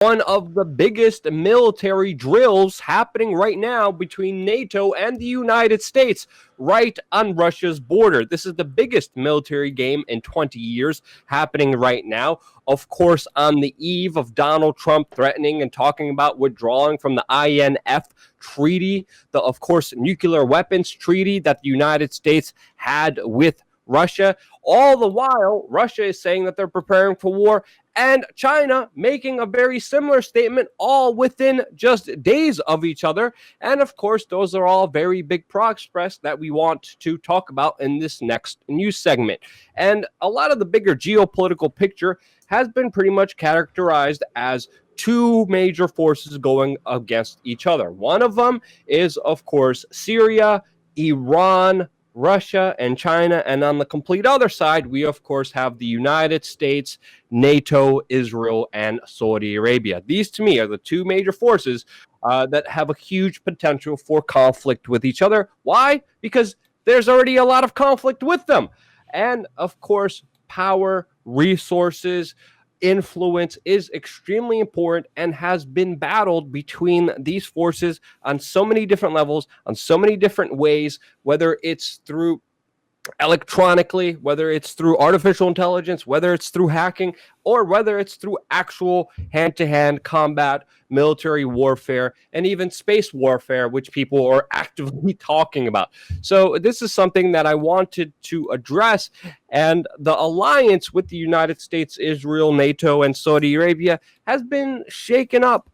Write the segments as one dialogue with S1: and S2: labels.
S1: one of the biggest military drills happening right now between NATO and the United States right on Russia's border. This is the biggest military game in 20 years happening right now. Of course, on the eve of Donald Trump threatening and talking about withdrawing from the INF treaty, the, of course, nuclear weapons treaty that the United States had with Russia. All the while, Russia is saying that they're preparing for war, and China making a very similar statement, all within just days of each other. And of course, those are all very big progress that we want to talk about in this next news segment. And a lot of the bigger geopolitical picture has been pretty much characterized as two major forces going against each other. One of them is, of course, Syria, Iran, Russia, and China. And on the complete other side, we, of course, have the United States, NATO, Israel, and Saudi Arabia. These, to me, are the two major forces that have a huge potential for conflict with each other. Why? Because there's already a lot of conflict with them. And, of course, power, resources, influence is extremely important and has been battled between these forces on so many different levels, on so many different ways, whether it's through electronically, whether it's through artificial intelligence, whether it's through hacking, or whether it's through actual hand-to-hand combat, military warfare, and even space warfare, which people are actively talking about. So this is something that I wanted to address, and the alliance with the United States, Israel, NATO, and Saudi Arabia has been shaken up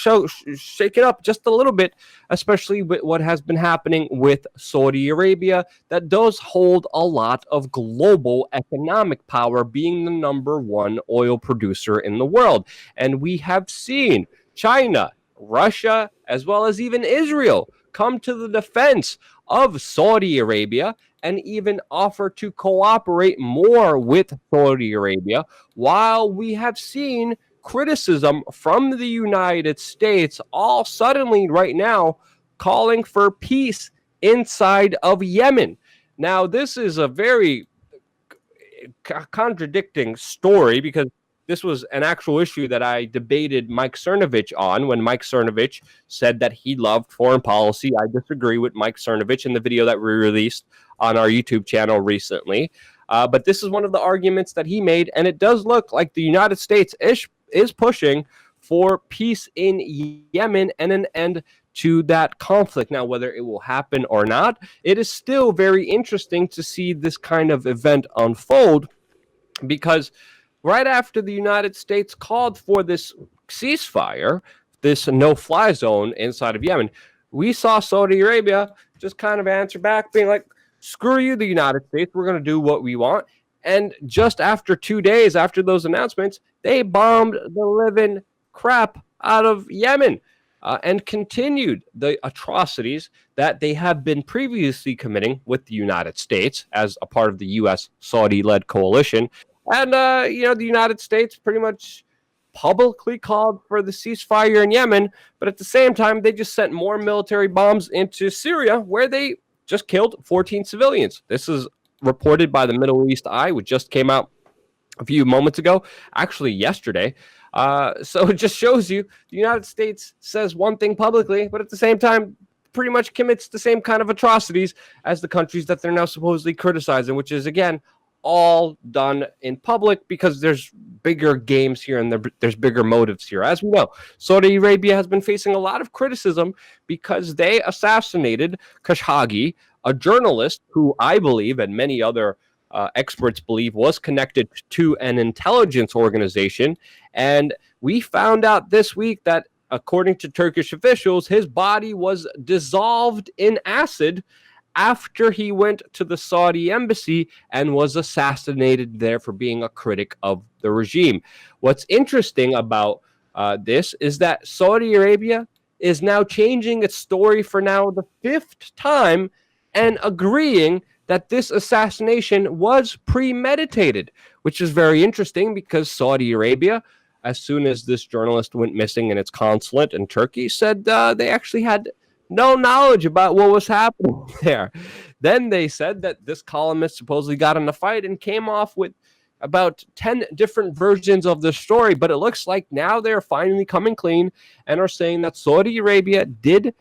S1: just a little bit, especially with what has been happening with Saudi Arabia, that does hold a lot of global economic power, being the number one oil producer in the world. And we have seen China, Russia, as well as even Israel come to the defense of Saudi Arabia and even offer to cooperate more with Saudi Arabia, while we have seen criticism from the United States all suddenly right now calling for peace inside of Yemen. Now, this is a very contradicting story, because this was an actual issue that I debated Mike Cernovich on when Mike Cernovich said that he loved foreign policy. I disagree with Mike Cernovich in the video that we released on our YouTube channel recently. But this is one of the arguments that he made, and it does look like the United States is pushing for peace in Yemen and an end to that conflict. Now, whether it will happen or not, it is still very interesting to see this kind of event unfold, because right after the United States called for this ceasefire, this no-fly zone inside of Yemen, we saw Saudi Arabia just kind of answer back, being like, screw you, the United States, we're going to do what we want. And just after 2 days after those announcements, they bombed the living crap out of Yemen and continued the atrocities that they have been previously committing with the United States as a part of the U.S. Saudi-led coalition. And, the United States pretty much publicly called for the ceasefire in Yemen, but at the same time, they just sent more military bombs into Syria, where they just killed 14 civilians. This is reported by the Middle East Eye, which just came out a few moments ago, actually yesterday. So it just shows you the United States says one thing publicly, but at the same time, pretty much commits the same kind of atrocities as the countries that they're now supposedly criticizing, which is, again, all done in public, because there's bigger games here and there's bigger motives here. As we know, Saudi Arabia has been facing a lot of criticism because they assassinated Khashoggi, a journalist who I believe, and many other experts believe, was connected to an intelligence organization. And we found out this week that, according to Turkish officials, his body was dissolved in acid after he went to the Saudi embassy and was assassinated there for being a critic of the regime. What's interesting about this is that Saudi Arabia is now changing its story for now the 5th time and agreeing that this assassination was premeditated, which is very interesting, because Saudi Arabia, as soon as this journalist went missing in its consulate in Turkey, said they actually had no knowledge about what was happening there. Then they said that this columnist supposedly got in a fight and came off with about 10 different versions of the story, but it looks like now they're finally coming clean and are saying that Saudi Arabia did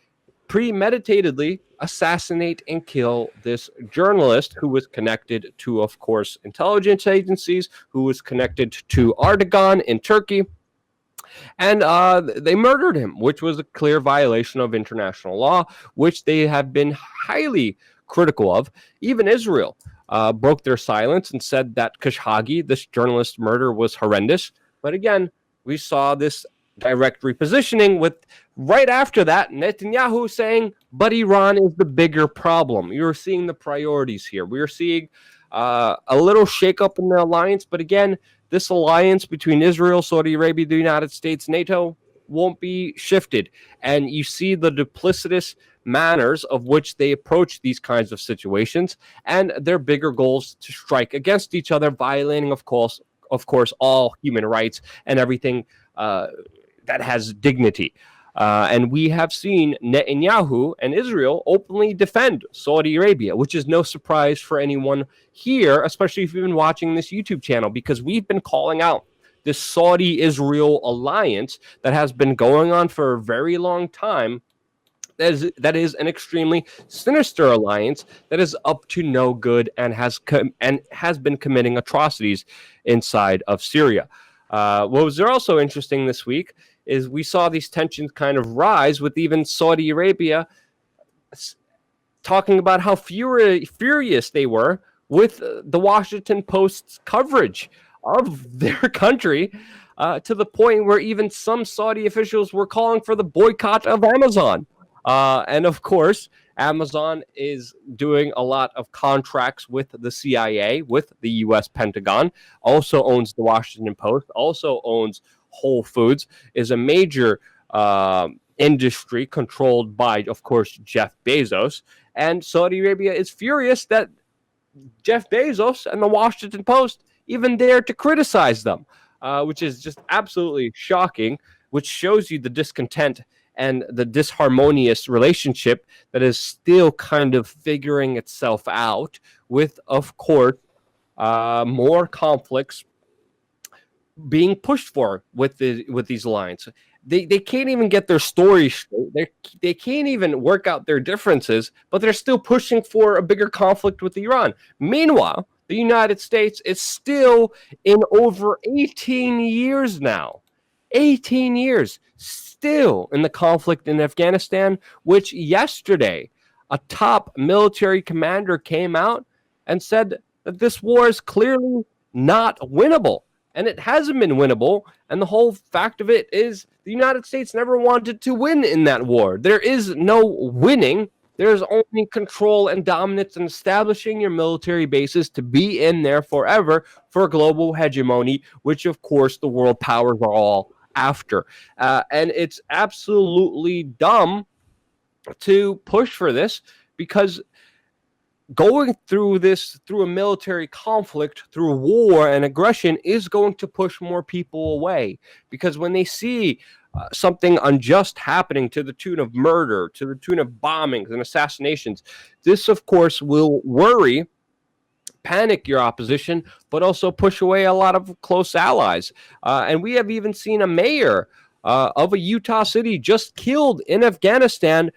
S1: premeditatedly assassinate and kill this journalist who was connected to, of course, intelligence agencies, who was connected to Erdogan in Turkey. And they murdered him, which was a clear violation of international law, which they have been highly critical of. Even Israel broke their silence and said that Khashoggi, this journalist's murder, was horrendous. But again, we saw this direct repositioning with right after that Netanyahu saying, but Iran is the bigger problem. You're seeing the priorities here. We're seeing a little shakeup in the alliance, but again, this alliance between Israel, Saudi Arabia, the United States, NATO won't be shifted. And you see the duplicitous manners of which they approach these kinds of situations and their bigger goals to strike against each other, violating, of course, all human rights and everything that has dignity. And we have seen Netanyahu and Israel openly defend Saudi Arabia, which is no surprise for anyone here, especially if you've been watching this YouTube channel, because we've been calling out this Saudi-Israel alliance that has been going on for a very long time. That is an extremely sinister alliance that is up to no good and has been committing atrocities inside of Syria. What was also interesting this week is we saw these tensions kind of rise with even Saudi Arabia talking about how furious they were with the Washington Post's coverage of their country, to the point where even some Saudi officials were calling for the boycott of Amazon. And of course, Amazon is doing a lot of contracts with the CIA, with the U.S. Pentagon, also owns the Washington Post, also owns Whole Foods, is a major industry controlled by, of course, Jeff Bezos. And Saudi Arabia is furious that Jeff Bezos and the Washington Post even dare to criticize them, which is just absolutely shocking, which shows you the discontent and the disharmonious relationship that is still kind of figuring itself out with, of course, more conflicts being pushed for with these alliances. They can't even get their story straight. They can't even work out their differences, but they're still pushing for a bigger conflict with Iran. Meanwhile, the United States is still in over 18 years now. 18 years still in the conflict in Afghanistan, which yesterday a top military commander came out and said that this war is clearly not winnable. And it hasn't been winnable. And the whole fact of it is the United States never wanted to win in that war. There is no winning. There's only control and dominance and establishing your military bases to be in there forever for global hegemony, which, of course, the world powers are all after. And it's absolutely dumb to push for this, because going through a military conflict, through war and aggression, is going to push more people away. Because when they see something unjust happening to the tune of murder, to the tune of bombings and assassinations, this, of course, will worry, panic your opposition, but also push away a lot of close allies. And we have even seen a mayor of a Utah city just killed in Afghanistan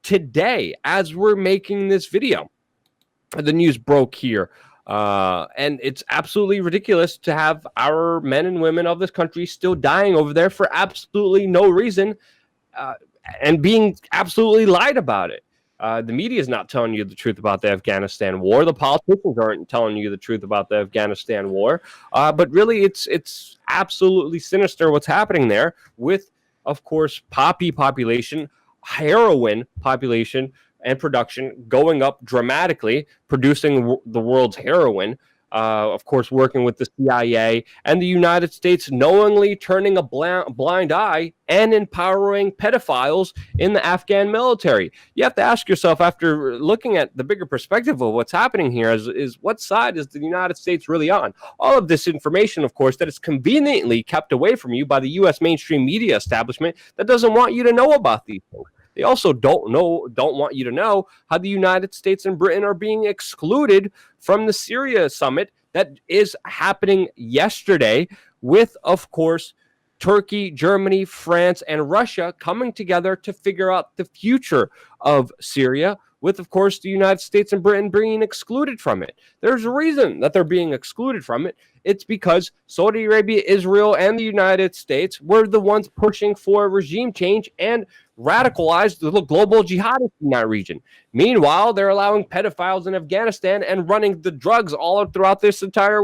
S1: today as we're making this video. The news broke here. And it's absolutely ridiculous to have our men and women of this country still dying over there for absolutely no reason, and being absolutely lied about it. The media is not telling you the truth about the Afghanistan war. The politicians aren't telling you the truth about the Afghanistan war. But really, it's absolutely sinister what's happening there with, of course, poppy population, heroin population, and production going up dramatically, producing the world's heroin, of course, working with the CIA and the United States knowingly turning a blind eye and empowering pedophiles in the Afghan military. You have to ask yourself, after looking at the bigger perspective of what's happening here, is what side is the United States really on? All of this information, of course, that is conveniently kept away from you by the U.S. mainstream media establishment that doesn't want you to know about these things. They also don't want you to know how the United States and Britain are being excluded from the Syria summit that is happening yesterday with, of course, Turkey, Germany, France, and Russia coming together to figure out the future of Syria, with, of course, the United States and Britain being excluded from it. There's a reason that they're being excluded from it. It's because Saudi Arabia, Israel, and the United States were the ones pushing for regime change and radicalized the global jihadists in that region. Meanwhile, they're allowing pedophiles in Afghanistan and running the drugs all throughout this entire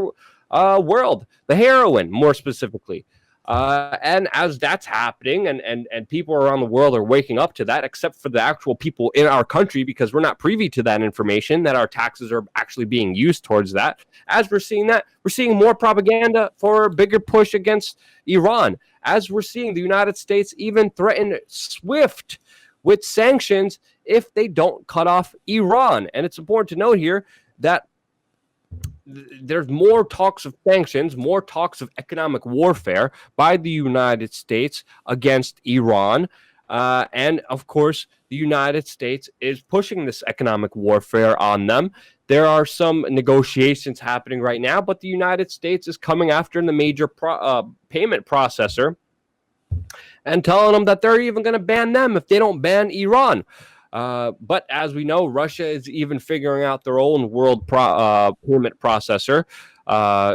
S1: world, the heroin more specifically. And as that's happening and people around the world are waking up to that, except for the actual people in our country, because we're not privy to that information, that our taxes are actually being used towards that. As we're seeing that, we're seeing more propaganda for a bigger push against Iran. As we're seeing the United States even threaten SWIFT with sanctions if they don't cut off Iran. And it's important to note here that there's more talks of sanctions, more talks of economic warfare by the United States against Iran. And of course, the United States is pushing this economic warfare on them. There are some negotiations happening right now, but the United States is coming after the major payment processor and telling them that they're even going to ban them if they don't ban Iran. But as we know, Russia is even figuring out their own world payment processor,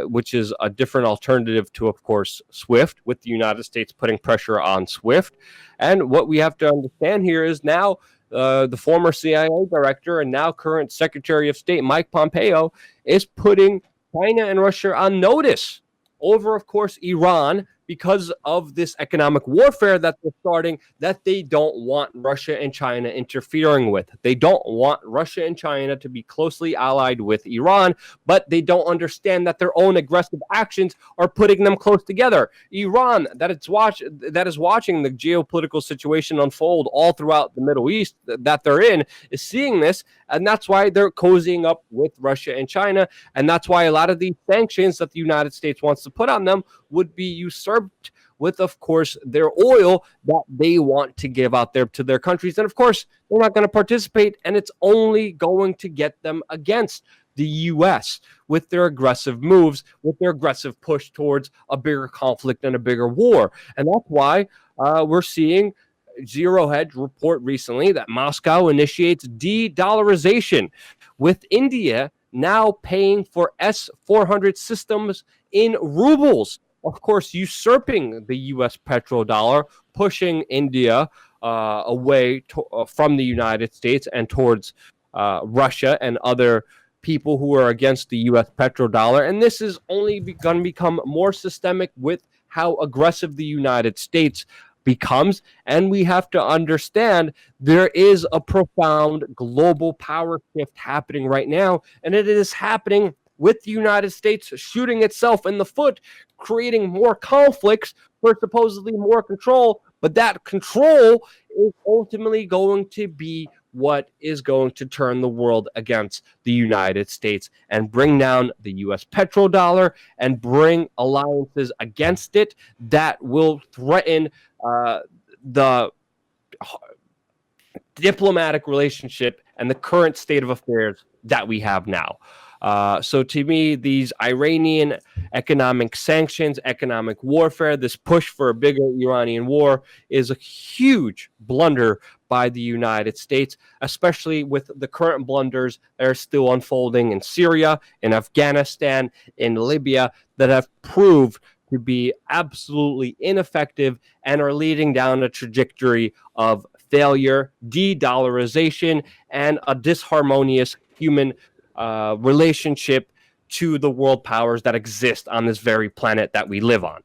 S1: which is a different alternative to, of course, SWIFT, with the United States putting pressure on SWIFT. And what we have to understand here is now the former CIA director and now current Secretary of State, Mike Pompeo, is putting China and Russia on notice over, of course, Iran, because of this economic warfare that they're starting, that they don't want Russia and China interfering with. They don't want Russia and China to be closely allied with Iran, but they don't understand that their own aggressive actions are putting them close together. Iran, that is watching the geopolitical situation unfold all throughout the Middle East that they're in, is seeing this, and that's why they're cozying up with Russia and China, and that's why a lot of these sanctions that the United States wants to put on them would be usurped with, of course, their oil that they want to give out there to their countries. And of course, they're not going to participate, and it's only going to get them against the U.S. with their aggressive moves, with their aggressive push towards a bigger conflict and a bigger war. And that's why we're seeing Zero Hedge report recently that Moscow initiates de-dollarization, with India now paying for S-400 systems in rubles. Of course, usurping the U.S. petrodollar, pushing India away from the United States and towards Russia and other people who are against the U.S. petrodollar. And this is only going to become more systemic with how aggressive the United States becomes. And we have to understand there is a profound global power shift happening right now, and it is happening with the United States shooting itself in the foot, creating more conflicts for supposedly more control. But that control is ultimately going to be what is going to turn the world against the United States and bring down the U.S. petrodollar and bring alliances against it that will threaten the diplomatic relationship and the current state of affairs that we have now. So to me, these Iranian economic sanctions, economic warfare, this push for a bigger Iranian war is a huge blunder by the United States, especially with the current blunders that are still unfolding in Syria, in Afghanistan, in Libya, that have proved to be absolutely ineffective and are leading down a trajectory of failure, de-dollarization, and a disharmonious human relationship to the world powers that exist on this very planet that we live on.